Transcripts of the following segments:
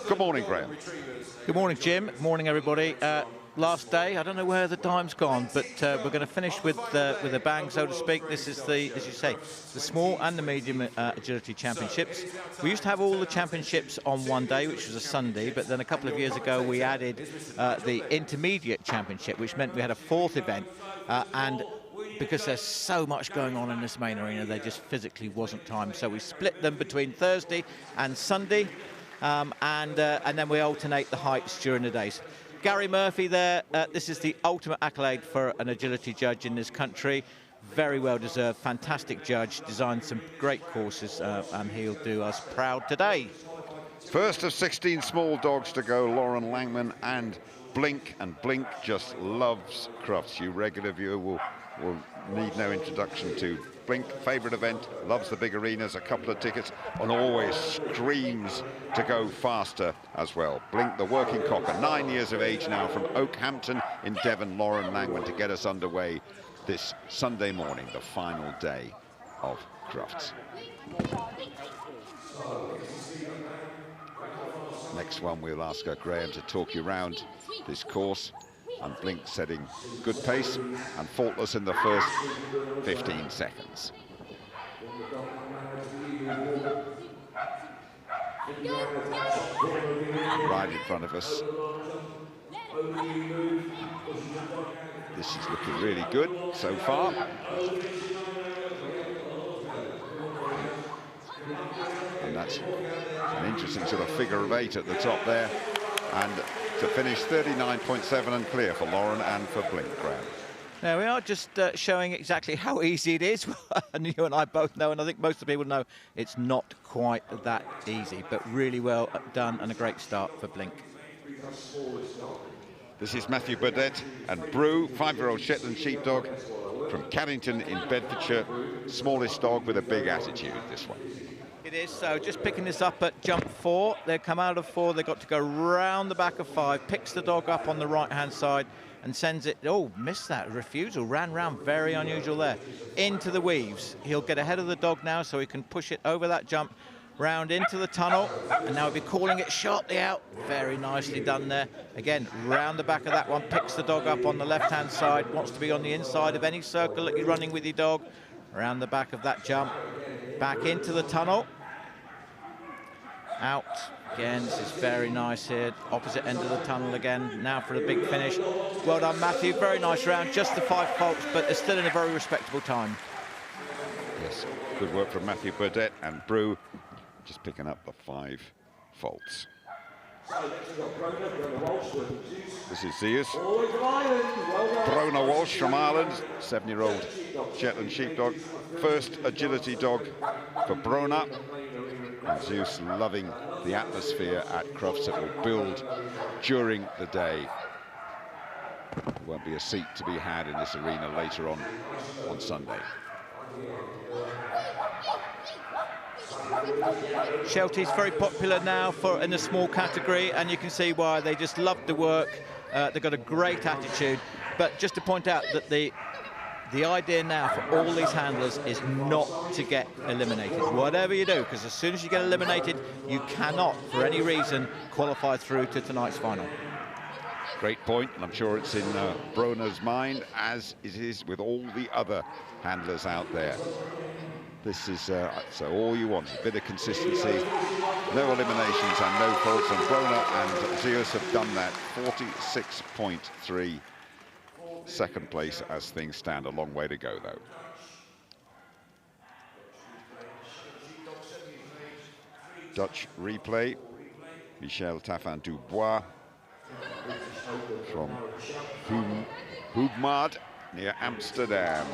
Good morning, Graham. Good morning, Jim. Morning, everybody. Last day. I don't know where the time's gone, but we're going to finish with a bang, so to speak. This is the, as you say, the small and the medium agility championships. We used to have all the championships on one day, which was a Sunday, but then a couple of years ago we added the intermediate championship, which meant we had a fourth event, and because there's so much going on in this main arena, there just physically wasn't time. So we split them between Thursday and Sunday, and then we alternate the heights during the days. Gary Murphy there, this is the ultimate accolade for an agility judge in this country. Very well deserved, fantastic judge, designed some great courses, and he'll do us proud today. First of 16 small dogs to go, Lauren Langman and Blink just loves Crufts. You regular viewer will need no introduction to Blink. Favorite event, loves the big arenas, a couple of tickets, and always screams to go faster as well. Blink, the working cocker, 9 years of age now, from Oakhampton in Devon. Lauren Langman to get us underway this Sunday morning, the final day of Crufts. Next one, we'll ask Graham to talk you around this course. And Blink setting good pace and faultless in the first 15 seconds. Right in front of us. This is looking really good so far. And that's an interesting sort of figure of 8 at the top there. And to finish 39.7 and clear for Lauren and for Blink, Graham. Now we are just showing exactly how easy it is, and you and I both know, and I think most of the people know, it's not quite that easy, but really well done and a great start for Blink. This is Matthew Burdett and Brew, 5-year-old Shetland sheepdog from Caddington in Bedfordshire. Smallest dog with a big attitude, this one. It is, so just picking this up at jump 4. They come out of 4, they've got to go round the back of 5, picks the dog up on the right-hand side and sends it, oh, missed that, refusal, ran round, very unusual there, into the weaves. He'll get ahead of the dog now so he can push it over that jump, round into the tunnel, and now he'll be calling it sharply out. Very nicely done there. Again, round the back of that one, picks the dog up on the left-hand side, wants to be on the inside of any circle that you're running with your dog, around the back of that jump, back into the tunnel. Out again, this is very nice here, opposite end of the tunnel again, now for the big finish. Well done, Matthew, very nice round, just the 5 faults, but it's still in a very respectable time. Yes, good work from Matthew Burdett and Brew, just picking up the 5 faults. This is Zeus. Brona Walsh from Ireland, 7-year-old Shetland sheepdog. First agility dog for Brona. And Zeus loving the atmosphere at Crufts that will build during the day. There won't be a seat to be had in this arena later on Sunday. Shelty's very popular now in the small category, and you can see why. They just love the work. They've got a great attitude. But just to point out that the idea now for all these handlers is not to get eliminated, whatever you do, because as soon as you get eliminated, you cannot, for any reason, qualify through to tonight's final. Great point, and I'm sure it's in Brona's mind, as it is with all the other handlers out there. This is, so all you want, a bit of consistency, no eliminations and no faults, and Brona and Zeus have done that. 46.3. Second place as things stand. A long way to go, though. Dutch replay. Michel Taffin-Dubois from Hoogmaat near Amsterdam.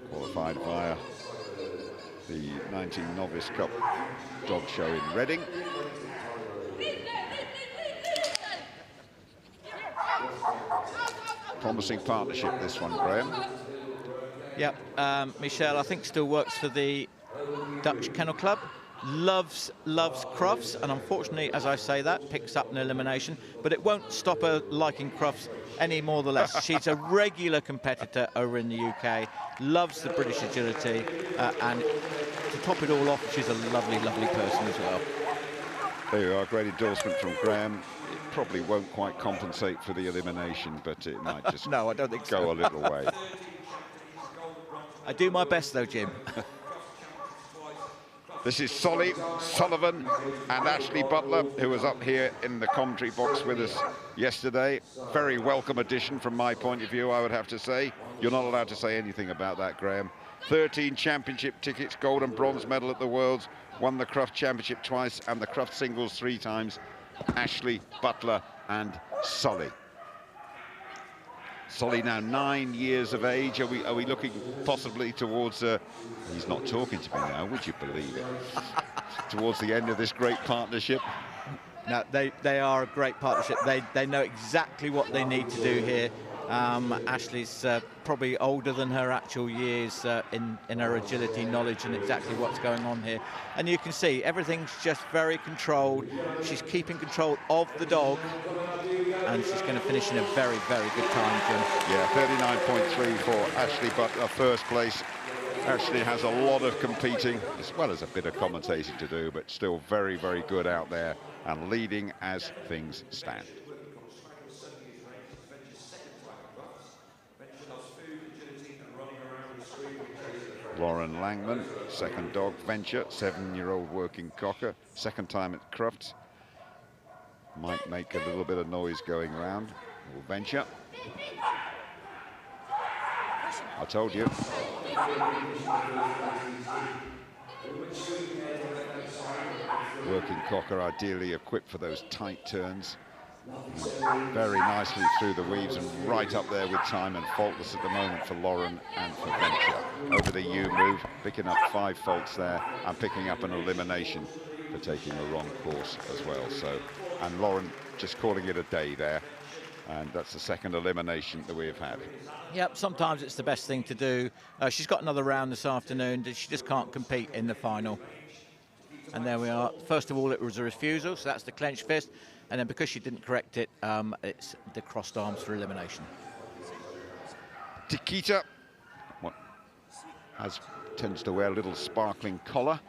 Qualified via the 19 Novice Cup dog show in Reading. Promising partnership, this one, Graham. Yep, Michel, I think, still works for the Dutch Kennel Club. loves Crufts, and unfortunately, as I say that, picks up an elimination, but it won't stop her liking Crufts any more or less. She's a regular competitor over in the UK, loves the British agility, and to top it all off, she's a lovely, lovely person as well. There you are, great endorsement from Graham. It probably won't quite compensate for the elimination, but it might just no, I don't think go so. a little way. I do my best though, Jim. This is Solly, Sullivan and Ashley Butler, who was up here in the commentary box with us yesterday. Very welcome addition from my point of view, I would have to say. You're not allowed to say anything about that, Graham. 13 championship tickets, gold and bronze medal at the Worlds, won the Crufts Championship twice and the Crufts singles 3 times. Ashley, Butler and Solly. Solly now 9 years of age. Are we looking possibly towards... he's not talking to me now, would you believe it? Towards the end of this great partnership. No, they are a great partnership. They know exactly what they need to do here. Ashley's probably older than her actual years in her agility knowledge and exactly what's going on here. And you can see everything's just very controlled. She's keeping control of the dog, and she's going to finish in a very, very good time, Jim. Yeah, 39.3 for Ashley Butler, first place. Ashley has a lot of competing, as well as a bit of commentating to do, but still very, very good out there and leading as things stand. Lauren Langman, second dog venture, 7-year-old working cocker, second time at Crufts. Might make a little bit of noise going around. Will venture. I told you. Working cocker, ideally equipped for those tight turns. Very nicely through the weaves and right up there with time, and faultless at the moment for Lauren and for Venture. Over the U move, picking up 5 faults there and picking up an elimination for taking a wrong course as well. So, and Lauren just calling it a day there, and that's the second elimination that we have had. Yep, sometimes it's the best thing to do. She's got another round this afternoon. She just can't compete in the final. And there we are. First of all, it was a refusal, so that's the clenched fist. And then because she didn't correct it, it's the crossed arms for elimination. Tikita tends to wear a little sparkling collar.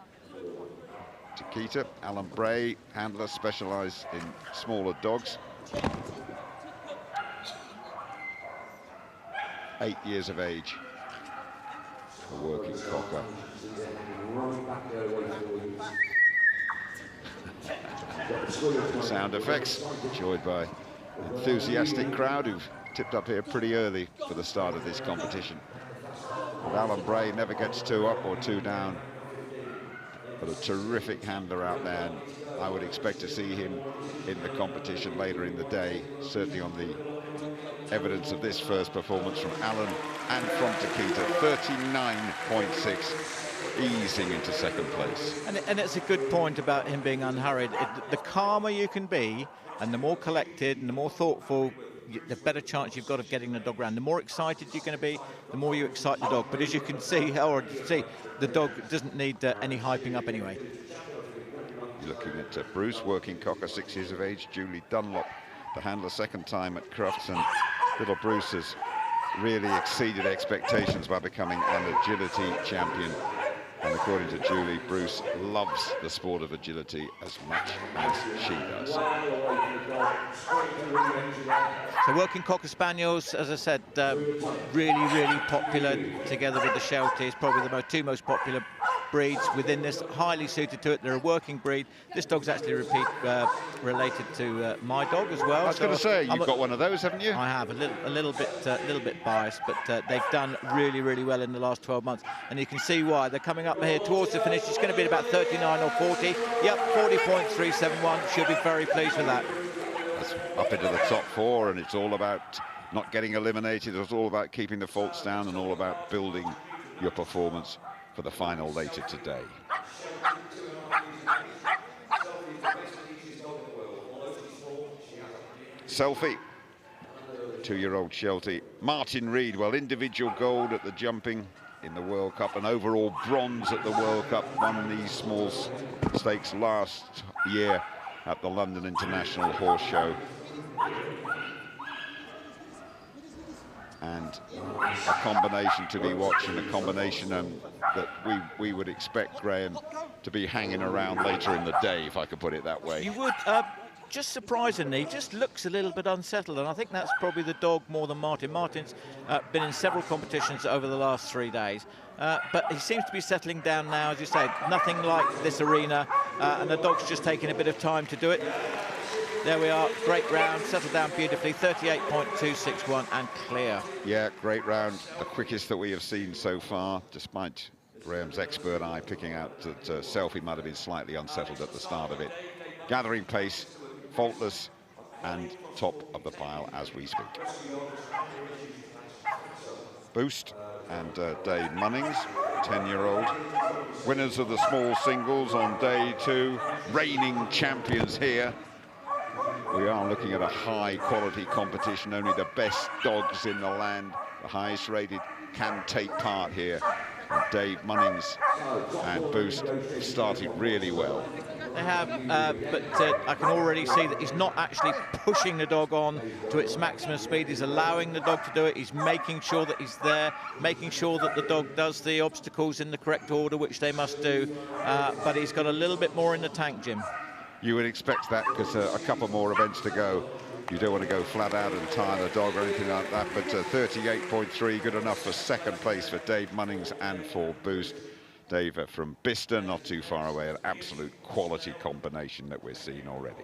Tikita, Alan Bray, handler, specialised in smaller dogs. 8 years of age, a working cocker. Sound effects enjoyed by an enthusiastic crowd who've tipped up here pretty early for the start of this competition. But Alan Bray never gets 2 up or 2 down, but a terrific handler out there, and I would expect to see him in the competition later in the day, certainly on the evidence of this first performance from Alan and from Tikita. 39.6. Easing into second place. And it's a good point about him being unhurried. The calmer you can be, and the more collected and the more thoughtful, the better chance you've got of getting the dog round. The more excited you're going to be, the more you excite the dog. But as you can see, the dog doesn't need any hyping up anyway. Looking at Bruce, working cocker, 6 years of age. Julie Dunlop, the handler, second time at Crufts, and little Bruce has really exceeded expectations by becoming an agility champion. And according to Julie, Bruce loves the sport of agility as much as she does. So working Cocker Spaniels, as I said, really, really popular together with the Shelties. Probably the two most popular breeds within this, highly suited to it. They're a working breed. This dog's actually related to my dog as well. I was going to say, you've got one of those, haven't you? I have, a little bit biased, but they've done really, really well in the last 12 months. And you can see why. They're coming up here towards the finish. It's going to be about 39 or 40. Yep, 40.371. She'll be very pleased with that. That's up into the top 4, and it's all about not getting eliminated. It's all about keeping the faults down and all about building your performance for the final later today. Selfie, 2-year-old Sheltie. Martin Reed, well, individual gold at the jumping in the World Cup, and overall bronze at the World Cup, won these small stakes last year at the London International Horse Show. And a combination to be watching, a combination that we would expect, Graham, to be hanging around later in the day, if I could put it that way. You would, just surprisingly, just looks a little bit unsettled, and I think that's probably the dog more than Martin. Martin's been in several competitions over the last 3 days, but he seems to be settling down now, as you say, nothing like this arena, and the dog's just taking a bit of time to do it. There we are, great round, settled down beautifully, 38.261 and clear. Yeah, great round, the quickest that we have seen so far, despite Graham's expert eye picking out that Selfie might have been slightly unsettled at the start of it. Gathering pace, faultless, and top of the pile as we speak. Boost and Dave Munnings, 10-year-old. Winners of the small singles on day 2, reigning champions here. We are looking at a high-quality competition. Only the best dogs in the land, the highest rated, can take part here. And Dave Munnings and Boost started really well. They have, but I can already see that he's not actually pushing the dog on to its maximum speed. He's allowing the dog to do it. He's making sure that he's there, making sure that the dog does the obstacles in the correct order, which they must do. But he's got a little bit more in the tank, Jim. You would expect that, because a couple more events to go. You don't want to go flat out and tire the dog or anything like that, but 38.3, good enough for second place for Dave Munnings and for Boost. Dave from Bicester, not too far away, an absolute quality combination that we're seeing already.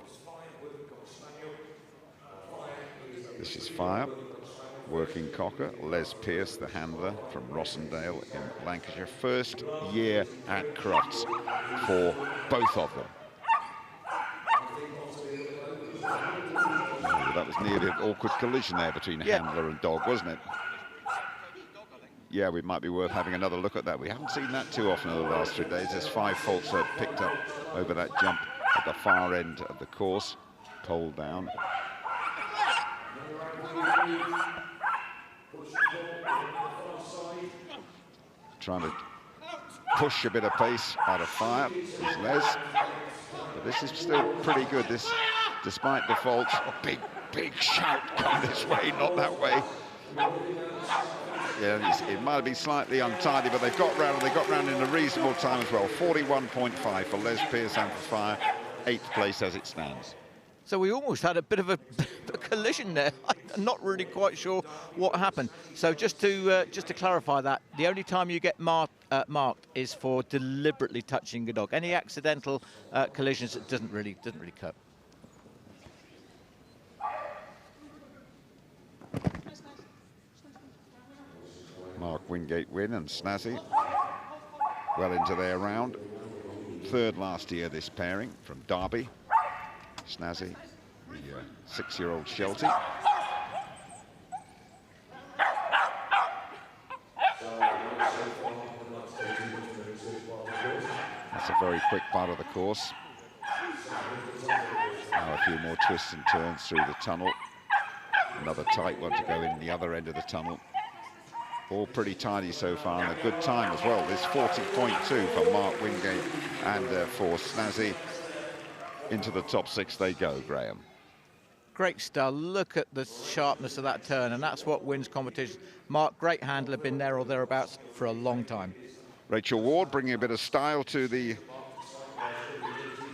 This is Fire, working cocker. Les Pearce, the handler from Rossendale in Lancashire. First year at Crufts for both of them. That was nearly an awkward collision there between handler and dog, wasn't it? Yeah, we might be worth having another look at that. We haven't seen that too often over the last 3 days. There's 5 faults picked up over that jump at the far end of the course. Pole down. Trying to push a bit of pace out of Fire is Les. But this is still pretty good. This, despite the faults, big shout come this way, not that way. Yeah, it might have been slightly untidy, but they've got round, and they got round in a reasonable time as well. 41.5 for Les Pearce and for Fire, 8th place as it stands. So we almost had a bit of a collision there. I'm not really quite sure what happened. So just to clarify that, the only time you get marked is for deliberately touching a dog. Any accidental collisions, it doesn't really cut. Mark Wingate win and Snazzy well into their round. 3rd last year, this pairing from Derby. Snazzy, the 6-year-old Sheltie. That's a very quick part of the course. Now a few more twists and turns through the tunnel. Another tight one to go in the other end of the tunnel. All pretty tidy so far, and a good time as well. This 40.2 for Mark Wingate and for Snazzy. Into the top 6 they go, Graham. Great style. Look at the sharpness of that turn, and that's what wins competition. Mark, great handler, been there or thereabouts for a long time. Rachel Ward bringing a bit of style to the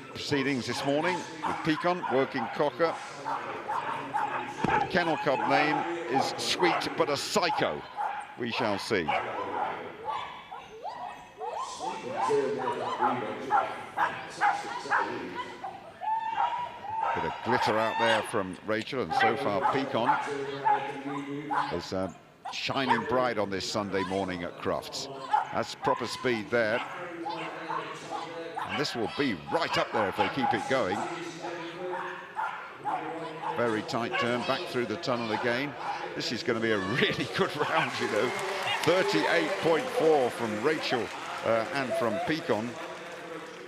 proceedings this morning with Pecan, working cocker. Kennel Club name is Sweet But a Psycho. We shall see. Bit of glitter out there from Rachel, and so far Pecan is shining bright on this Sunday morning at Crufts. That's proper speed there. And this will be right up there if they keep it going. Very tight turn, back through the tunnel again. This is going to be a really good round, you know. 38.4 from Rachel and from Pecan.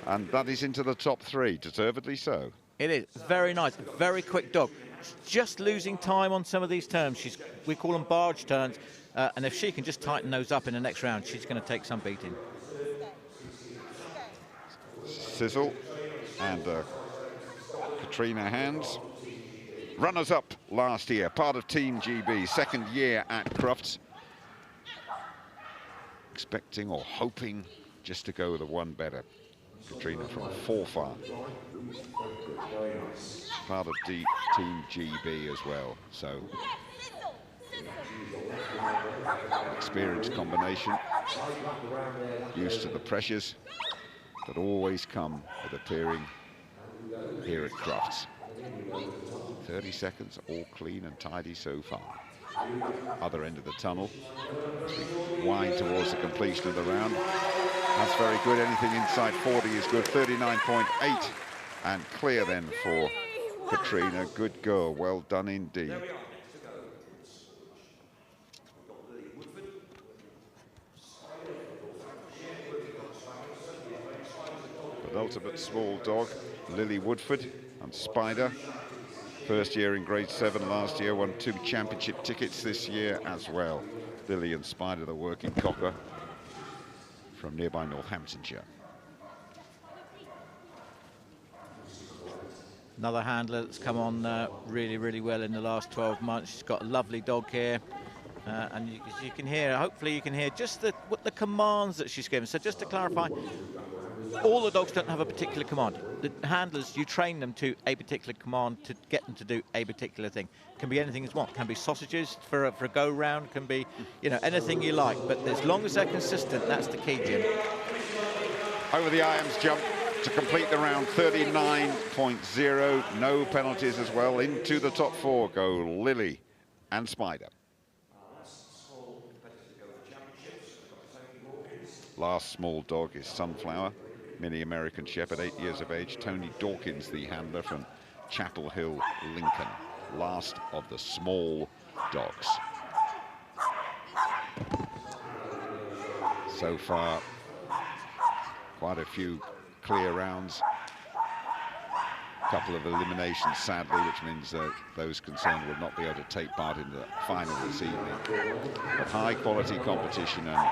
And that is into the top 3, deservedly so. It is very nice, very quick dog. just losing time on some of these turns. We call them barge turns, and if she can just tighten those up in the next round, she's going to take some beating. Sizzle and Katrina Hands. Runners-up last year, part of Team GB, second year at Crufts. Expecting or hoping just to go the one better. Katrina from Forfar. Part of Team GB as well, so experienced combination, used to the pressures that always come with appearing here at Crufts. 30 seconds, all clean and tidy so far. Other end of the tunnel as we wind towards the completion of the round. That's very good. Anything inside 40 is good. 39.8 and clear then for Katrina. Good girl. Well done indeed. Penultimate small dog, Lily Woodford and Spider. First year in grade 7 last year, won 2 championship tickets this year as well. Lily and Spider, the working cocker from nearby Northamptonshire. Another handler that's come on really, really well in the last 12 months. She's got a lovely dog here. And you can hear, hopefully you can hear just the commands that she's given. So just to clarify, all the dogs don't have a particular command. The handlers, you train them to a particular command to get them to do a particular thing. Can be anything as what? Can be sausages for a go round, can be, you know, anything you like. But as long as they're consistent, that's the key, Jim. Over the IAMS jump to complete the round, 39.0. No penalties as well. Into the top 4 go Lily and Spider. Last small dog is Sunflower, mini American Shepherd, 8 years of age. Tony Dawkins, the handler from Chapel Hill, Lincoln. Last of the small dogs. So far, quite a few clear rounds. A couple of eliminations, sadly, which means that those concerned will not be able to take part in the final this evening. But high quality competition, and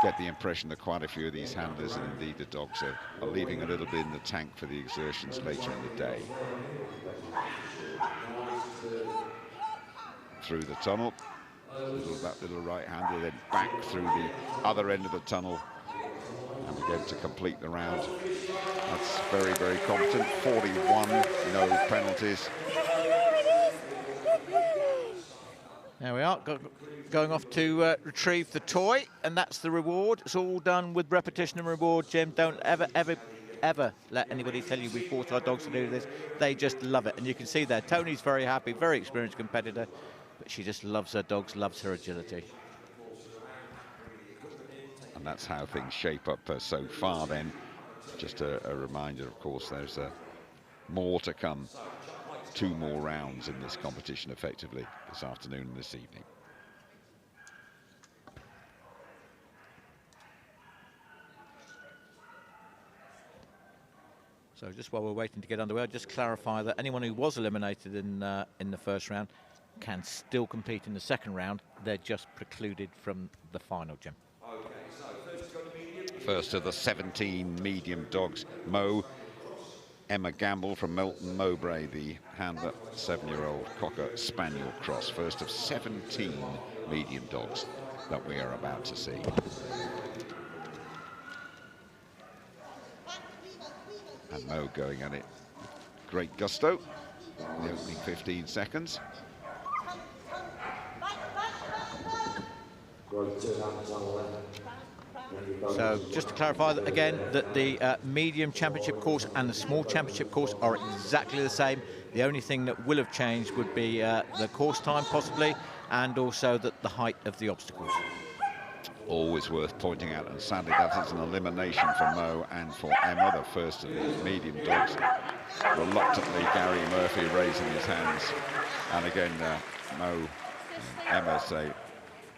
get the impression that quite a few of these handlers and indeed the dogs are leaving a little bit in the tank for the exertions later in the day. Through the tunnel, that little right hander, then back through the other end of the tunnel, and again to complete the round. That's very, very competent. 41, no penalties. There we are, going off to retrieve the toy, and that's the reward. It's all done with repetition and reward, Jim. Don't ever, ever, ever let anybody tell you we force our dogs to do this. They just love it, and you can see there, Tony's very happy, very experienced competitor, but she just loves her dogs, loves her agility. And that's how things shape up so far then. Just a reminder, of course, there's more to come. 2 more rounds in this competition effectively this afternoon and this evening. So just while we're waiting to get underway, I'll just clarify that anyone who was eliminated in the first round can still compete in the second round. They're just precluded from the final, Jim. First of the 17 medium dogs, Emma Gamble from Melton Mowbray, the handler, 7-year-old Cocker Spaniel cross. First of 17 medium dogs that we are about to see. And Mo going at it. Great gusto. The opening 15 seconds. So just to clarify that again, that the medium championship course and the small championship course are exactly the same. The only thing that will have changed would be the course time possibly, and also that the height of the obstacles. Always worth pointing out, and sadly that is an elimination for Mo and for Emma, the first of these medium dogs. Reluctantly, Gary Murphy raising his hands. And again, Mo and Emma say,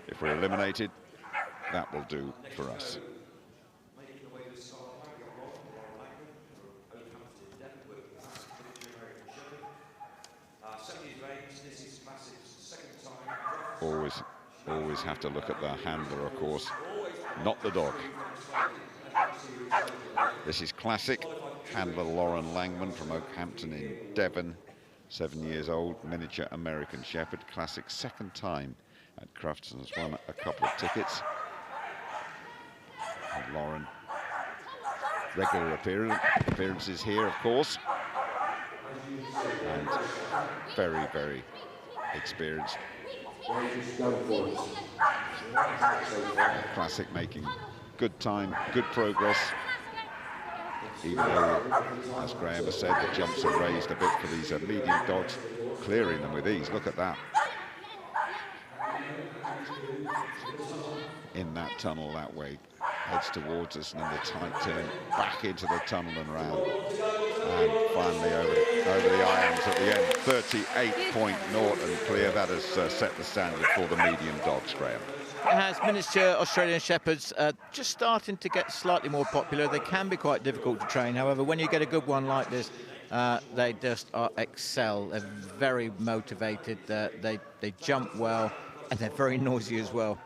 if we're eliminated, that will do for us. always have to look at the handler, of course, not the dog. This is Classic, handler Lauren Langman from Oakhampton in Devon, 7 years old, miniature American Shepherd. Classic, second time at Crufts and has won a couple of tickets. And Lauren, regular appearances here, of course, and very, very experienced. Classic making good time, good progress, even though, as Graham has said, the jumps are raised a bit for these medium dogs, clearing them with ease. Look at that. In that tunnel that way, heads towards us, and then the tight turn back into the tunnel and round, and finally over the irons at the end. 38.0 and clear. That has set the standard for the medium dogs, Graham. It has. Miniature Australian Shepherds just starting to get slightly more popular. They can be quite difficult to train. However, when you get a good one like this, they just excel. They're very motivated. They jump well, and they're very noisy as well.